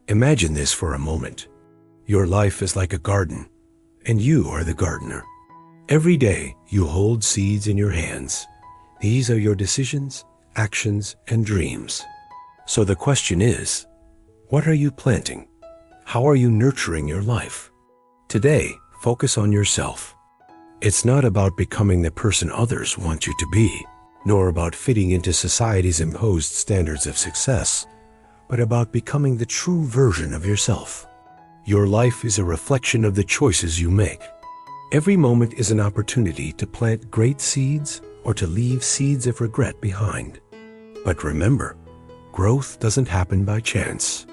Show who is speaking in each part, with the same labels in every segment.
Speaker 1: Imagine this for a moment. Your life is like a garden, and you are the gardener. Every day, you hold seeds in your hands. These are your decisions, actions, and dreams. So the question is, what are you planting? How are you nurturing your life? Today, focus on yourself. It's not about becoming the person others want you to be, nor about fitting into society's imposed standards of success, but about becoming the true version of yourself. Your life is a reflection of the choices you make. Every moment is an opportunity to plant great seeds or to leave seeds of regret behind. But remember, growth doesn't happen by chance.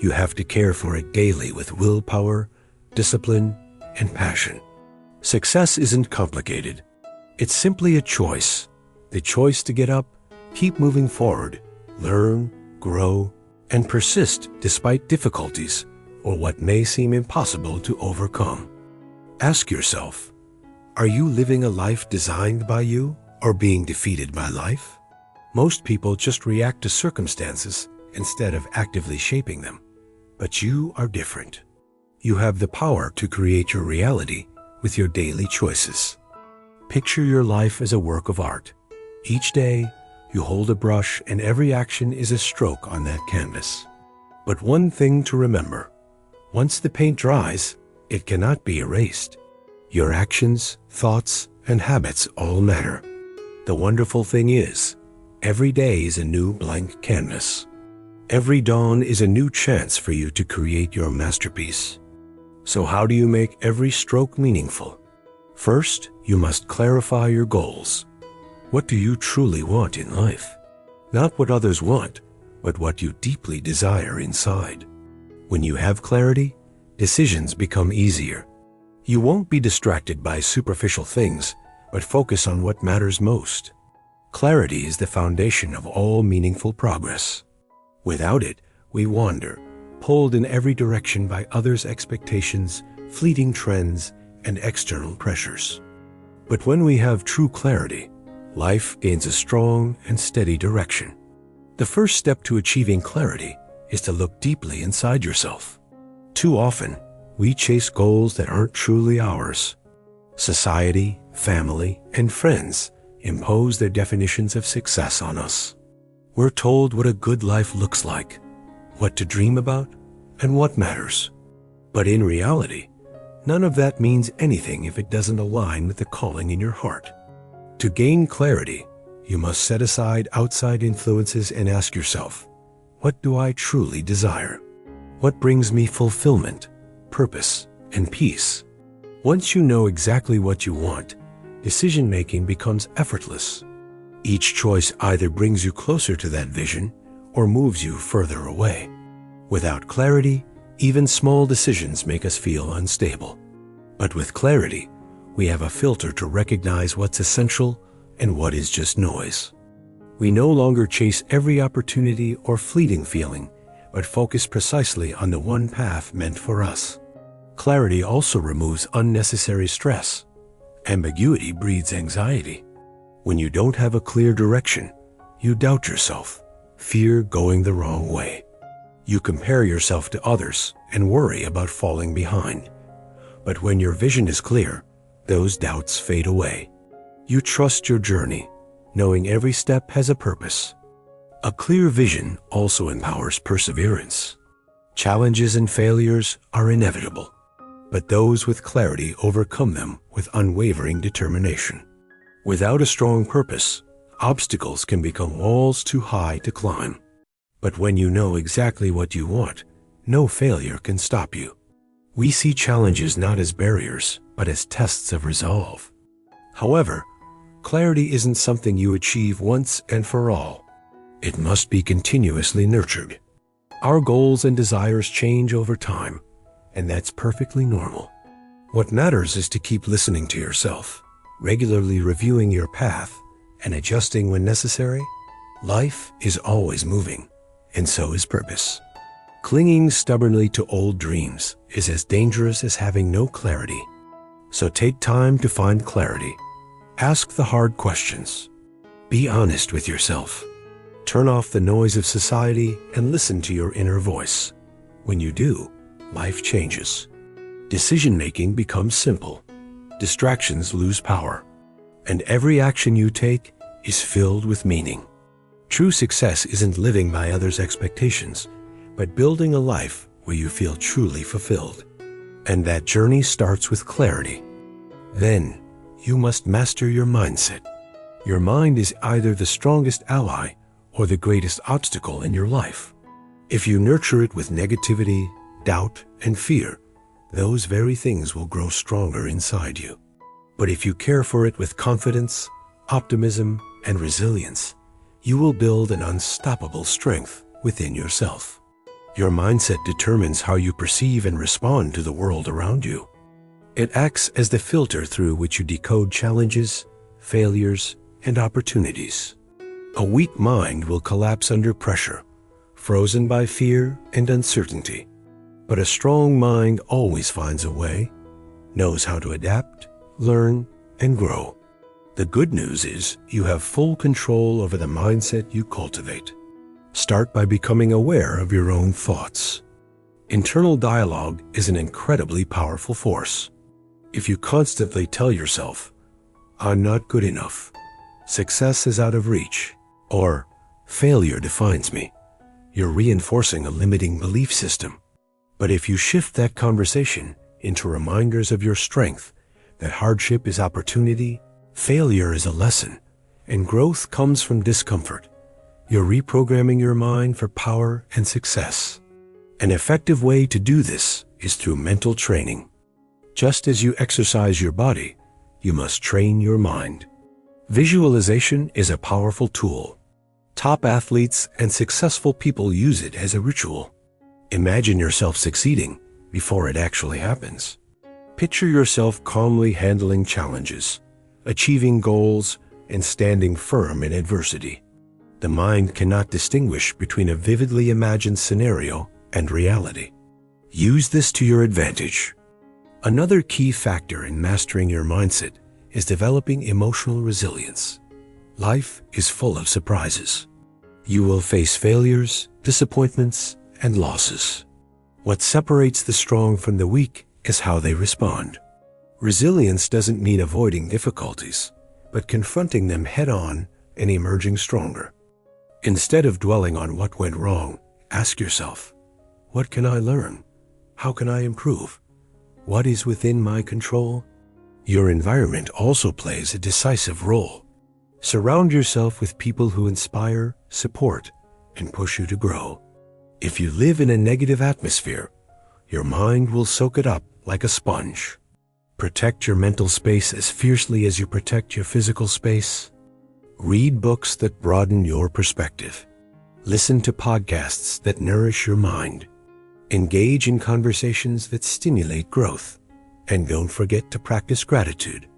Speaker 1: You have to care for it daily with willpower, discipline, and passion. Success isn't complicated. It's simply a choice. The choice to get up, keep moving forward, learn, grow, and persist despite difficulties or what may seem impossible to overcome. Ask yourself, are you living a life designed by you or being defeated by life? Most people just react to circumstances instead of actively shaping them. But you are different. You have the power to create your reality with your daily choices. Picture your life as a work of art. Each day, you hold a brush and every action is a stroke on that canvas. But one thing to remember, once the paint dries, it cannot be erased. Your actions, thoughts, and habits all matter. The wonderful thing is, every day is a new blank canvas. Every dawn is a new chance for you to create your masterpiece. So how do you make every stroke meaningful? First, you must clarify your goals. What do you truly want in life? Not what others want, but what you deeply desire inside. When you have clarity, decisions become easier. You won't be distracted by superficial things, but focus on what matters most. Clarity is the foundation of all meaningful progress. Without it, we wander, pulled in every direction by others' expectations, fleeting trends, and external pressures. But when we have true clarity, life gains a strong and steady direction. The first step to achieving clarity is to look deeply inside yourself. Too often, we chase goals that aren't truly ours. Society, family, and friends impose their definitions of success on us. We're told what a good life looks like, what to dream about, and what matters. But in reality, none of that means anything if it doesn't align with the calling in your heart. To gain clarity, you must set aside outside influences and ask yourself, what do I truly desire? What brings me fulfillment, purpose, and peace? Once you know exactly what you want, decision-making becomes effortless. Each choice either brings you closer to that vision or moves you further away. Without clarity, even small decisions make us feel unstable. But with clarity, we have a filter to recognize what's essential and what is just noise. We no longer chase every opportunity or fleeting feeling, but focus precisely on the one path meant for us. Clarity also removes unnecessary stress. Ambiguity breeds anxiety. When you don't have a clear direction, you doubt yourself, fear going the wrong way. You compare yourself to others and worry about falling behind. But when your vision is clear, those doubts fade away. You trust your journey, knowing every step has a purpose. A clear vision also empowers perseverance. Challenges and failures are inevitable, but those with clarity overcome them with unwavering determination. Without a strong purpose, obstacles can become walls too high to climb. But when you know exactly what you want, no failure can stop you. We see challenges not as barriers, but as tests of resolve. However, clarity isn't something you achieve once and for all. It must be continuously nurtured. Our goals and desires change over time, and that's perfectly normal. What matters is to keep listening to yourself, regularly reviewing your path, and adjusting when necessary. Life is always moving, and so is purpose. Clinging stubbornly to old dreams is as dangerous as having no clarity. So take time to find clarity. Ask the hard questions. Be honest with yourself. Turn off the noise of society and listen to your inner voice. When you do, life changes. Decision-making becomes simple. Distractions lose power. And every action you take is filled with meaning. True success isn't living by others' expectations, but building a life where you feel truly fulfilled. And that journey starts with clarity. Then, you must master your mindset. Your mind is either the strongest ally or the greatest obstacle in your life. If you nurture it with negativity, doubt, and fear, those very things will grow stronger inside you. But if you care for it with confidence, optimism, and resilience, you will build an unstoppable strength within yourself. Your mindset determines how you perceive and respond to the world around you. It acts as the filter through which you decode challenges, failures, and opportunities. A weak mind will collapse under pressure, frozen by fear and uncertainty. But a strong mind always finds a way, knows how to adapt, learn, and grow. The good news is you have full control over the mindset you cultivate. Start by becoming aware of your own thoughts. Internal dialogue is an incredibly powerful force. If you constantly tell yourself, "I'm not good enough," "success is out of reach," or "failure defines me," you're reinforcing a limiting belief system. But if you shift that conversation into reminders of your strength, that hardship is opportunity, failure is a lesson, and growth comes from discomfort, you're reprogramming your mind for power and success. An effective way to do this is through mental training. Just as you exercise your body, you must train your mind. Visualization is a powerful tool. Top athletes and successful people use it as a ritual. Imagine yourself succeeding before it actually happens. Picture yourself calmly handling challenges, achieving goals, and standing firm in adversity. The mind cannot distinguish between a vividly imagined scenario and reality. Use this to your advantage. Another key factor in mastering your mindset is developing emotional resilience. Life is full of surprises. You will face failures, disappointments, and losses. What separates the strong from the weak is how they respond. Resilience doesn't mean avoiding difficulties, but confronting them head-on and emerging stronger. Instead of dwelling on what went wrong, ask yourself, what can I learn? How can I improve? What is within my control? Your environment also plays a decisive role. Surround yourself with people who inspire, support, and push you to grow. If you live in a negative atmosphere, your mind will soak it up like a sponge. Protect your mental space as fiercely as you protect your physical space. Read books that broaden your perspective. Listen to podcasts that nourish your mind. Engage in conversations that stimulate growth. And don't forget to practice gratitude.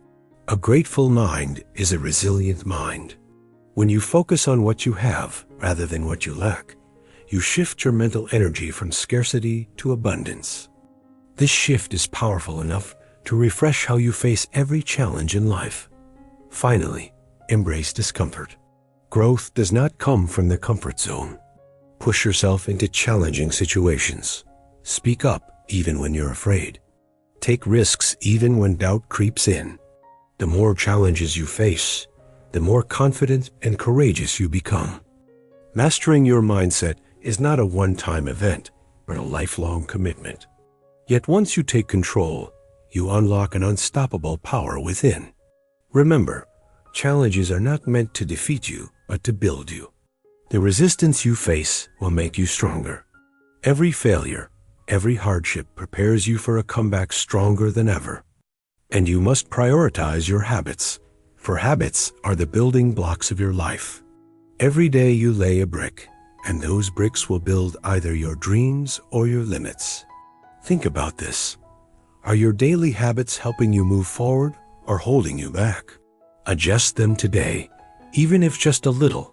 Speaker 1: A grateful mind is a resilient mind. When you focus on what you have rather than what you lack, you shift your mental energy from scarcity to abundance. This shift is powerful enough to refresh how you face every challenge in life. Finally, embrace discomfort. Growth does not come from the comfort zone. Push yourself into challenging situations. Speak up even when you're afraid. Take risks even when doubt creeps in. The more challenges you face, the more confident and courageous you become. Mastering your mindset is not a one-time event, but a lifelong commitment. Yet once you take control, you unlock an unstoppable power within. Remember, challenges are not meant to defeat you, but to build you. The resistance you face will make you stronger. Every failure, every hardship prepares you for a comeback stronger than ever. And you must prioritize your habits, for habits are the building blocks of your life. Every day you lay a brick, and those bricks will build either your dreams or your limits. Think about this. Are your daily habits helping you move forward or holding you back? Adjust them today, even if just a little,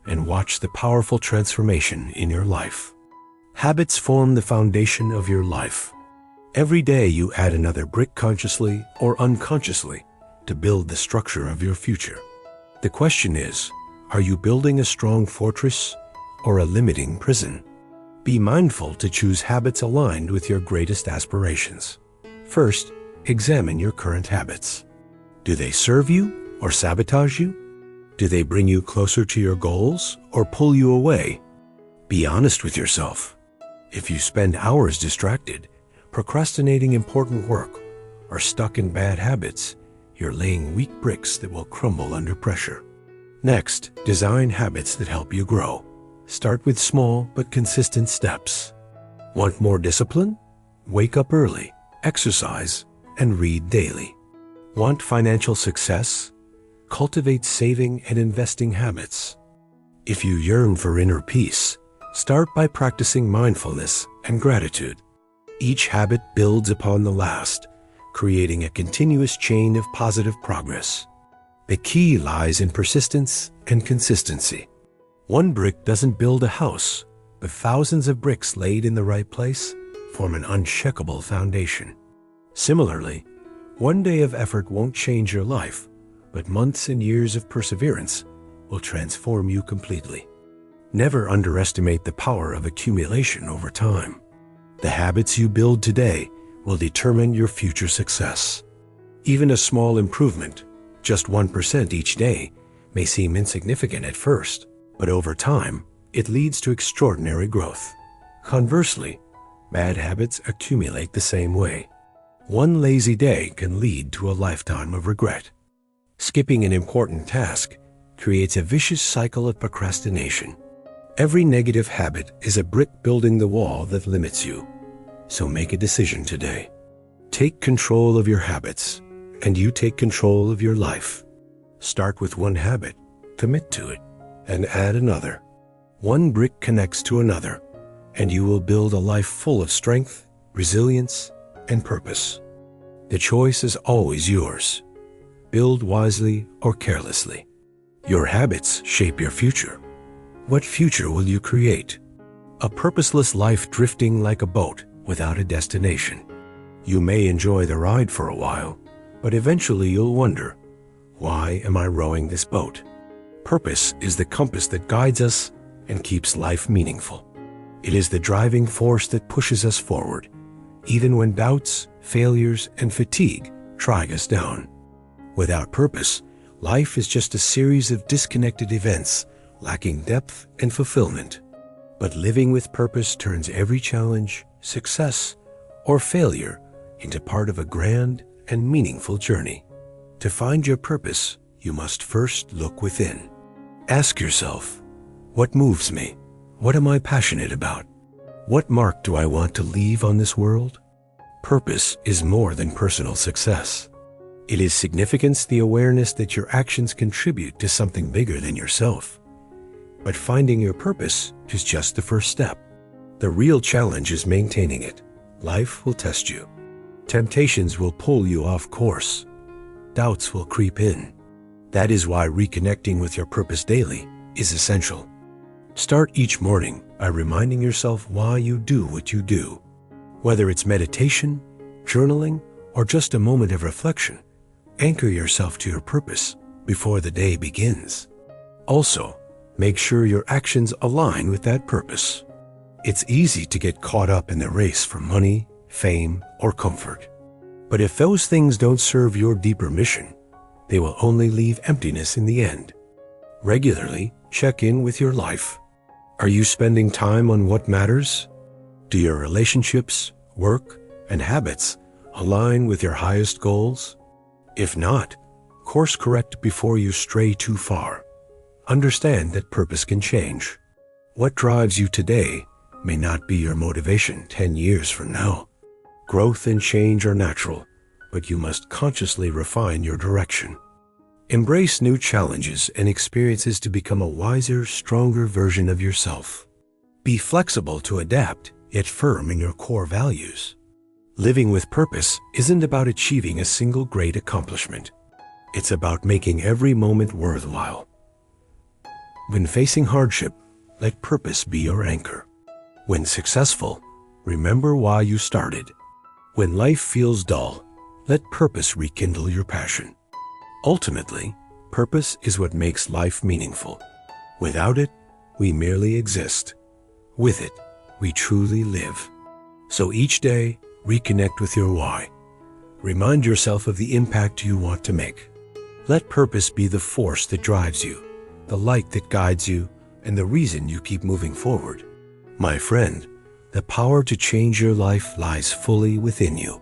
Speaker 1: and watch the powerful transformation in your life. Habits form the foundation of your life. Every day you add another brick consciously or unconsciously to build the structure of your future. The question is, are you building a strong fortress or a limiting prison? Be mindful to choose habits aligned with your greatest aspirations. First, examine your current habits. Do they serve you or sabotage you? Do they bring you closer to your goals or pull you away? Be honest with yourself. If you spend hours distracted, procrastinating important work, or stuck in bad habits, you're laying weak bricks that will crumble under pressure. Next, design habits that help you grow. Start with small but consistent steps. Want more discipline? Wake up early, exercise, and read daily. Want financial success? Cultivate saving and investing habits. If you yearn for inner peace, start by practicing mindfulness and gratitude. Each habit builds upon the last, creating a continuous chain of positive progress. The key lies in persistence and consistency. One brick doesn't build a house, but thousands of bricks laid in the right place form an unshakable foundation. Similarly, one day of effort won't change your life, but months and years of perseverance will transform you completely. Never underestimate the power of accumulation over time. The habits you build today will determine your future success. Even a small improvement, just 1% each day, may seem insignificant at first, but over time, it leads to extraordinary growth. Conversely, bad habits accumulate the same way. One lazy day can lead to a lifetime of regret. Skipping an important task creates a vicious cycle of procrastination. Every negative habit is a brick building the wall that limits you. So make a decision today. Take control of your habits, and you take control of your life. Start with one habit, commit to it, and add another. One brick connects to another, and you will build a life full of strength, resilience, and purpose. The choice is always yours. Build wisely or carelessly. Your habits shape your future. What future will you create? A purposeless life drifting like a boat without a destination. You may enjoy the ride for a while, but eventually you'll wonder, why am I rowing this boat? Purpose is the compass that guides us and keeps life meaningful. It is the driving force that pushes us forward, even when doubts, failures, and fatigue drag us down. Without purpose, life is just a series of disconnected events, lacking depth and fulfillment. But living with purpose turns every challenge, success, or failure into part of a grand and meaningful journey. To find your purpose, you must first look within. Ask yourself, what moves me? What am I passionate about? What mark do I want to leave on this world? Purpose is more than personal success. It is significance, the awareness that your actions contribute to something bigger than yourself. But finding your purpose is just the first step. The real challenge is maintaining it. Life will test you. Temptations will pull you off course. Doubts will creep in. That is why reconnecting with your purpose daily is essential. Start each morning by reminding yourself why you do what you do. Whether it's meditation, journaling, or just a moment of reflection, anchor yourself to your purpose before the day begins. Also, make sure your actions align with that purpose. It's easy to get caught up in the race for money, fame, or comfort. But if those things don't serve your deeper mission, they will only leave emptiness in the end. Regularly check in with your life. Are you spending time on what matters? Do your relationships, work, and habits align with your highest goals? If not, course correct before you stray too far. Understand that purpose can change. What drives you today may not be your motivation 10 years from now. Growth and change are natural, but you must consciously refine your direction. Embrace new challenges and experiences to become a wiser, stronger version of yourself. Be flexible to adapt, yet firm in your core values. Living with purpose isn't about achieving a single great accomplishment. It's about making every moment worthwhile. When facing hardship, let purpose be your anchor. When successful, remember why you started. When life feels dull, let purpose rekindle your passion. Ultimately, purpose is what makes life meaningful. Without it, we merely exist. With it, we truly live. So each day, reconnect with your why. Remind yourself of the impact you want to make. Let purpose be the force that drives you, the light that guides you, and the reason you keep moving forward. My friend, the power to change your life lies fully within you.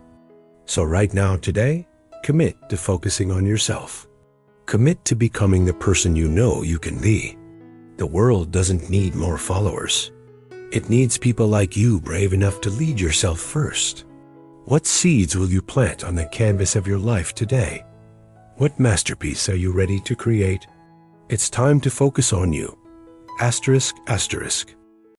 Speaker 1: So right now, today, commit to focusing on yourself. Commit to becoming the person you know you can be. The world doesn't need more followers. It needs people like you brave enough to lead yourself first. What seeds will you plant on the canvas of your life today? What masterpiece are you ready to create? It's time to focus on you. Asterisk, asterisk.